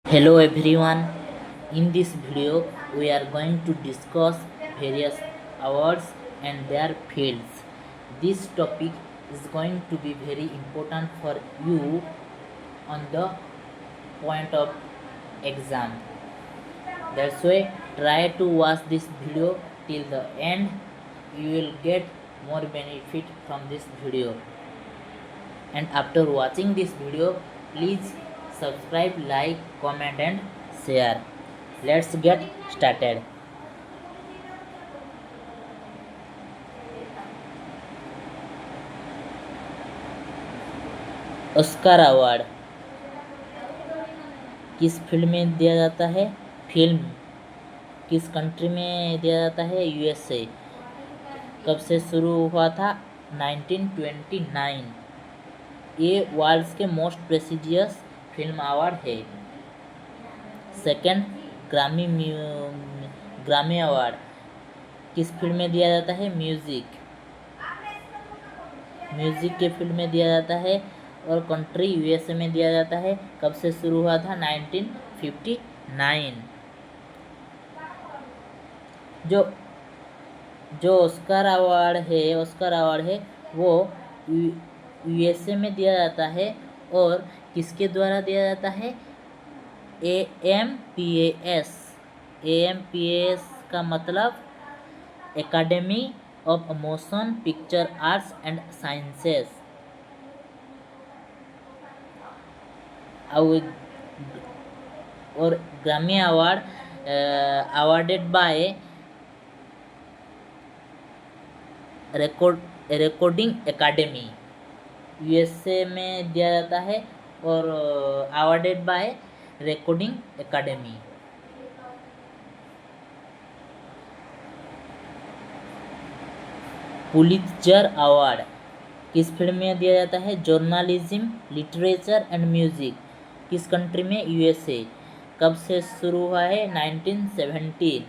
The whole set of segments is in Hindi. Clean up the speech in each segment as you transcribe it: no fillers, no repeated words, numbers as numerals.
Hello everyone. In this video, we are going to discuss various awards and their fields. This topic is going to be very important for you on the point of exam. That's why try to watch this video till the end. You will get more benefit from this video. And after watching this video, please subscribe, like, comment and share. Let's get started. Oscar award किस फील्ड में दिया जाता है? फिल्म। किस कंट्री में दिया जाता है? यूएसए। कब से शुरू हुआ था? 1929। ये वर्ल्ड के मोस्ट प्रेस्टिजियस फिल्म अवार्ड है। सेकंड, ग्रामी अवार्ड किस फील्ड में दिया जाता है? म्यूजिक के फील्ड में दिया जाता है और कंट्री यूएसए में दिया जाता है। कब से शुरू हुआ था? 1959। जो ऑस्कर अवार्ड है वो यूएसए में दिया जाता है और किसके द्वारा दिया जाता है? AMPAS का मतलब Academy of Motion Picture Arts and Sciences. और Grammy award awarded by Recording Academy, USA में दिया जाता है और awarded by Recording Academy. Pulitzer award किस फील्ड में दिया जाता है? Journalism, literature and music. किस कंट्री में? यूएसए। कब से शुरू हुआ है? 1917।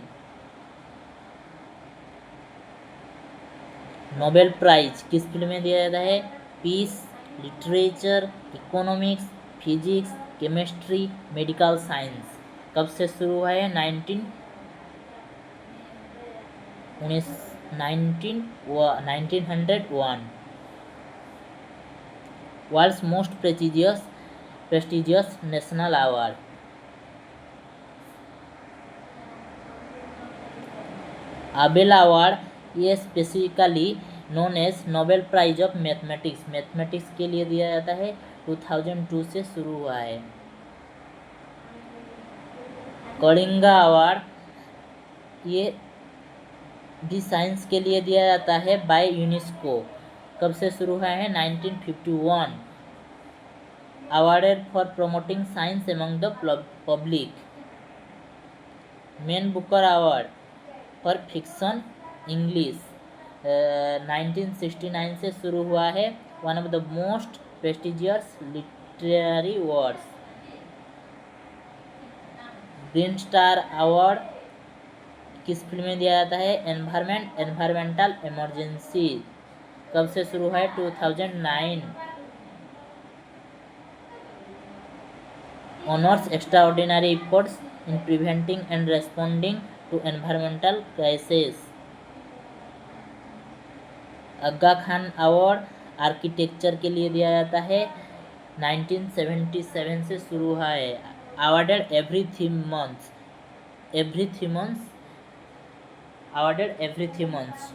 नोबेल प्राइज किस फील्ड में दिया जाता है? Peace, literature, economics, physics, chemistry, medical science. कब से शुरू हुआ है? 1901। World's most prestigious national award. Abel award, ये specifically known as Nobel Prize of mathematics के लिए दिया जाता है। 2002 से शुरू हुआ है। कलिंगा अवार्ड, ये भी साइंस के लिए दिया जाता है बाय यूनेस्को। कब से शुरू हुआ है? 1951। Awarded for promoting science among the public. Man Booker award for fiction English 1969 से शुरू हुआ है। One of the most prestigious literary awards. Green star award किस फील्ड में दिया जाता है? Environmental emergency. कब से शुरू है? 2009। Honours extraordinary efforts in preventing and responding to environmental crisis. Aga Khan award architecture के लिए दिया जाता है। 1977 से शुरू हुआ है। Awarded every 3 months।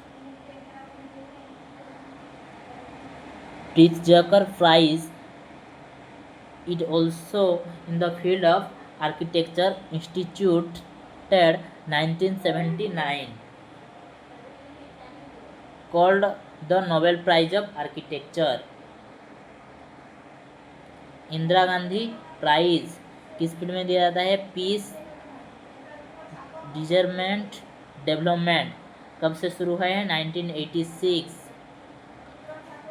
Pritzker Prize, it also in the field of architecture, instituted 1979, called the Nobel Prize of Architecture। Indira Gandhi prize किस फील्ड में दिया जाता है? Peace, disarmament, development. कब से शुरू है? 1986।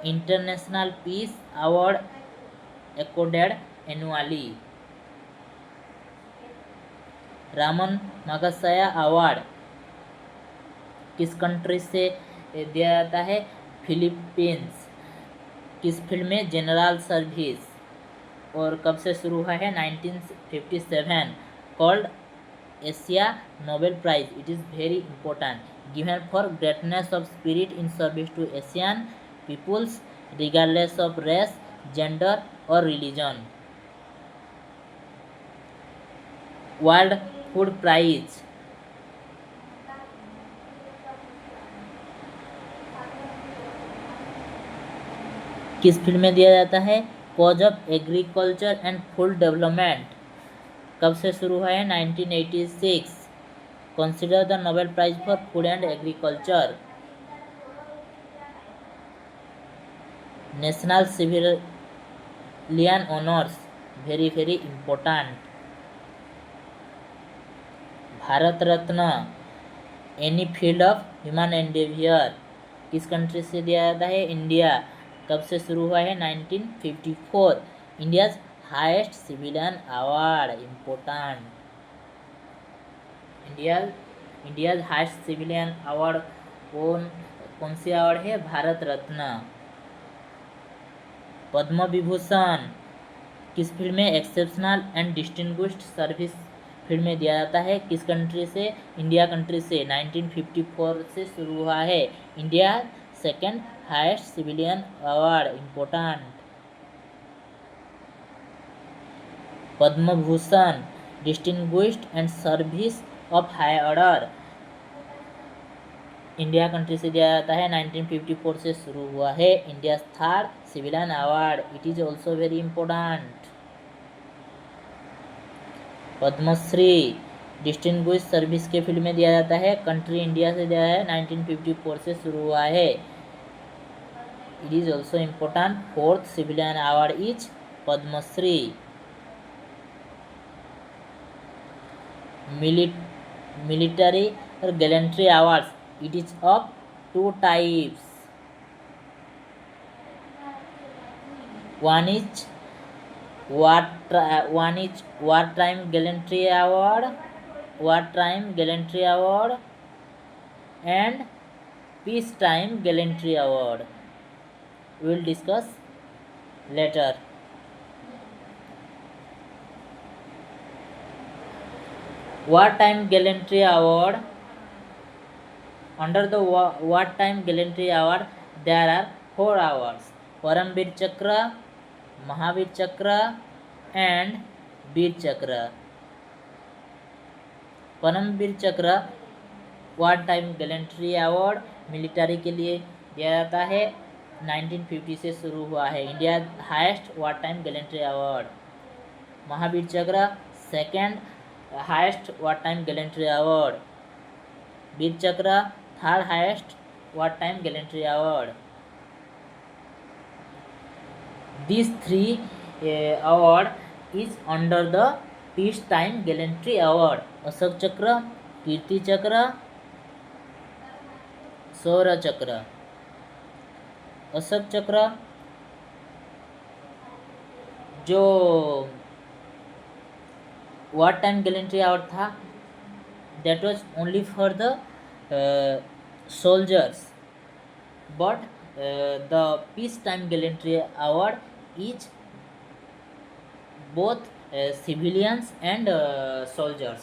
International peace award accorded annually। Ramon Magsaysay award किस कंट्री से दिया जाता है? फिलीपींस। किस फील्ड में? General service. और कब से शुरू हुआ है? 1957, called Asia Nobel Prize. It is very important, given for greatness of spirit in service to Asian peoples regardless of race, gender और रिलीजन. वर्ल्ड फूड प्राइज किस फील्ड में दिया जाता है? Cause of agriculture and food development. कब से शुरू हुआ है? 1986. Consider the Nobel Prize for food and agriculture. National civilian honours, very very important. Bharat Ratna, any field of human endeavour, किस कंट्री से दिया जाता है? इंडिया. कब से शुरू हुआ है? 1954. India's highest civilian award, important. India's highest civilian award कौन सी अवार्ड है? भारत रत्न. पद्म विभूषण किस फील्ड में? Exceptional and distinguished service field में दिया जाता है. किस कंट्री से? इंडिया कंट्री से. 1954 से शुरू हुआ है. India second highest civilian award, important. Padma Bhushan, distinguished and service of high order, India country से दिया जाता है. 1954 से शुरू हुआ है. India third civilian award, it is also very important. Padmashri distinguished service के फील्ड में दिया जाता है. कंट्री इंडिया से दिया है. 1954 से शुरू हुआ है. It is also important. Fourth civilian award is Padma Shri. Military और gallantry awards, it is of two types. One is wartime gallantry award and peacetime gallantry award. We will discuss later. Wartime gallantry award. Under the wartime gallantry award, there are 4 awards: Paramveer Chakra, Mahavir Chakra and Veer Chakra. Paramvir Chakra wartime gallantry award military के लिए दिया जाता है. 1950 से शुरू हुआ है. India highest wartime gallantry award. Mahavir Chakra second highest wartime gallantry award. Vir Chakra third highest wartime gallantry award. These 3 award is under the peacetime gallantry award. Ashok चक्र, कीर्ति चक्र, शौर्य चक्र. अशोक चक्र जो wartime gallantry award था, that was only for the soldiers, but the peacetime gallantry award is both civilians and soldiers.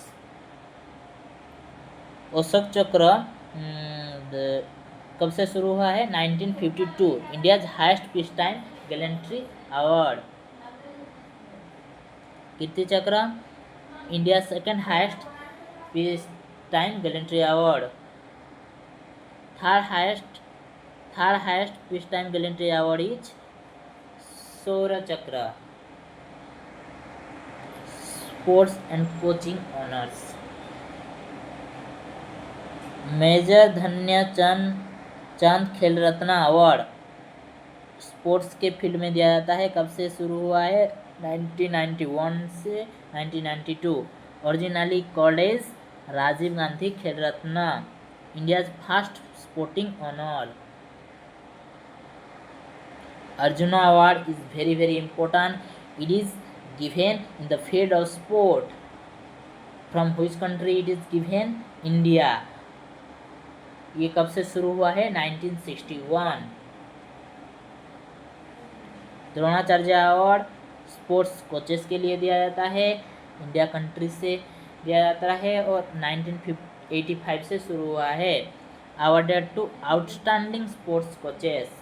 Ashok चक्र कब से शुरू हुआ है? 1952. India's highest peace time gallantry award. Kirti Chakra India second highest peace time gallantry award. Third highest peace time gallantry award is Shaurya Chakra. Sports and coaching honours. Major Dhyanchand Khel Ratna award sports के फील्ड में दिया जाता है. कब से शुरू हुआ है? 1991 से 1992. Originally called as Rajiv Gandhi Khel Ratna. India's first sporting honour. Arjun award is very very important. It is given in the field of sport. From which country it is given? India. ये कब से शुरू हुआ है? 1961. द्रोणाचार्य अवार्ड स्पोर्ट्स कोचेस के लिए दिया जाता है, इंडिया कंट्री से दिया जाता है और 1985 से शुरू हुआ है। Awarded to outstanding sports coaches.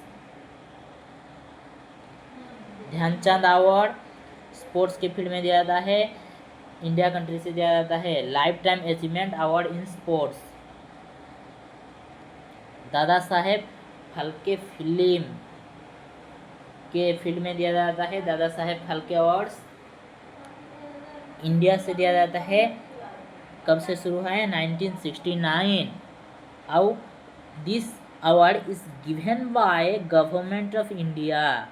Dhyanchand award sports के फील्ड में दिया जाता है, इंडिया कंट्री से दिया जाता है। Life time achievement award in sports Dada Saheb Phalke film के फील्ड में दिया जाता है। दादा साहेब फाल्के अवार्ड्स इंडिया से दिया जाता है। कब से शुरू है? 1969। और this award is given by government of India.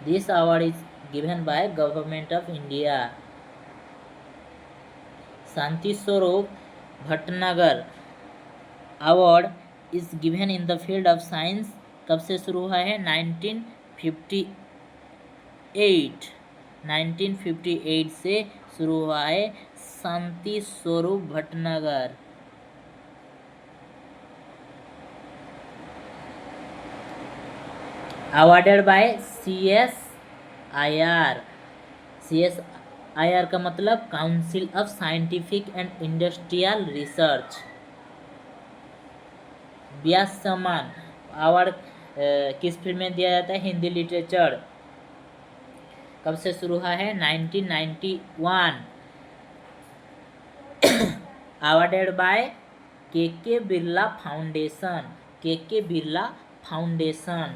This award is given by government of India. Shanti Swarup Bhatnagar award is given in the field of science. कब से शुरू हुआ है? 1958। 1958 से शुरू हुआ है Shanti Swarup Bhatnagar. Awarded by CSIR। CSIR का मतलब council of scientific and industrial research. Vyas Samman award किस फील्ड में दिया जाता है? हिंदी लिटरेचर। कब से शुरू हुआ है? 1991। Awarded by KK Birla foundation. KK Birla foundation.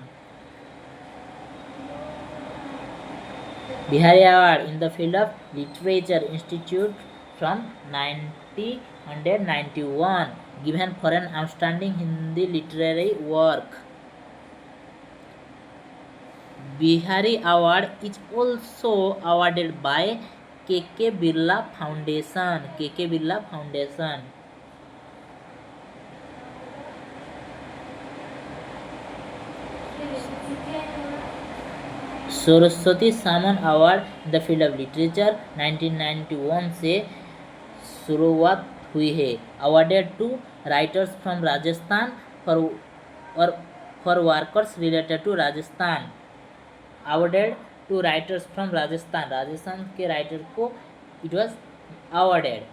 Bihari award in the field of literature institute from 1991 given for an outstanding Hindi literary work. Bihari award is also awarded by KK Birla foundation. KK Birla foundation. Saraswati Samman award in the field of literature 1991 से शुरुआत हुई है। Awarded to writers from Rajasthan for workers related to Rajasthan. Awarded to writers from Rajasthan. Rajasthan के राइटर को it was awarded.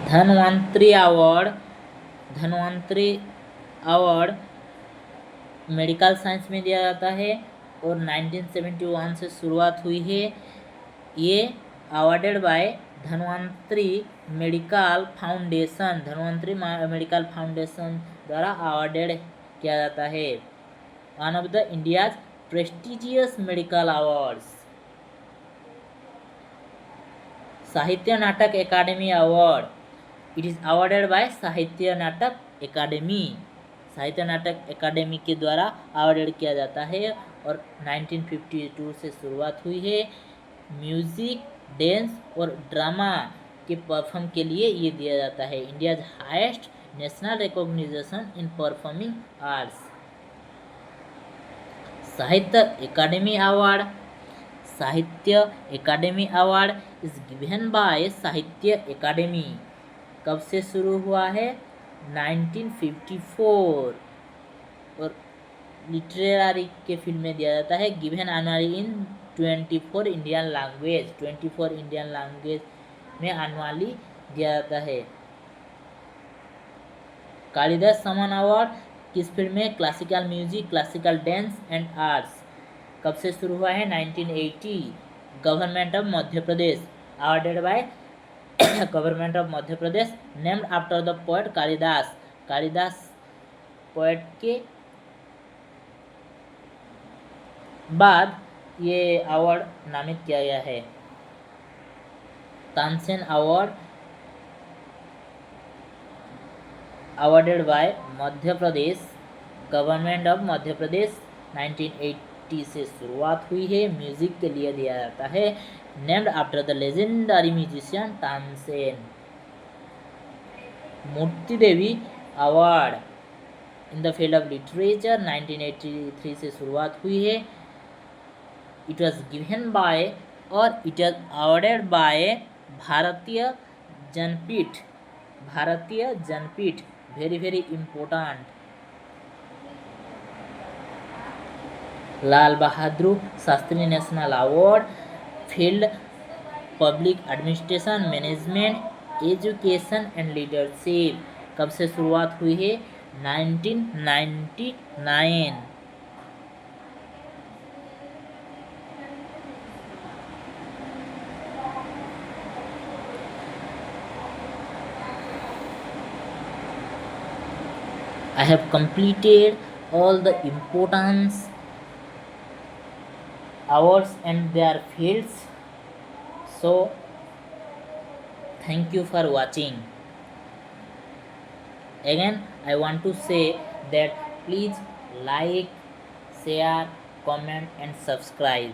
Dhanvantari award. Dhanvantari award medical science में दिया जाता है और 1971 से शुरुआत हुई है। ये awarded by Dhanvantari medical foundation. Dhanvantari medical foundation द्वारा अवार्डेड किया जाता है। One of the India's prestigious medical awards. साहित्य नाटक academy award it is awarded by साहित्य नाटक एकेडमी। साहित्य नाटक एकेडमी के द्वारा अवार्डेड किया जाता है और 1952 से शुरुआत हुई है। म्यूजिक, डांस और ड्रामा के परफॉर्म के लिए ये दिया जाता है। India's highest national recognition in performing arts. साहित्य एकेडमी अवार्ड। साहित्य academy award is given bye साहित्य एकेडमी। कब से शुरू हुआ है? 1954 और लिटरेरी के फील्ड में दिया जाता है। Given annually in 24 Indian language. 24 Indian language में एनुअली दिया जाता है। कालिदास सम्मान अवार्ड किस फील्ड में? Classical music, classical dance and arts. कब से शुरू हुआ है? 1980। Government of Madhya Pradesh. Awarded by government of Madhya Pradesh named after the poet Kalidas. Kalidas poet के बाद ये अवार्ड नामित किया गया है। Tansen award awarded bye Madhya Pradesh government of Madhya Pradesh 1980 से शुरुआत हुई है। म्यूजिक के लिए दिया जाता है। Named after the legendary musician Tansen. Murti Devi award in the field of literature 1983 से शुरुआत हुई है। इट वॉज गिवन बाय और it is awarded by Bharatiya Janpith. Bharatiya Janpith, very very important. Lal Bahadur Shastri national award, field public administration management education and leadership. कब से शुरुआत हुई है? 1999। I have completed all the importance awards and their fields. So thank you for watching. Again I want to say that please like, share, comment and subscribe.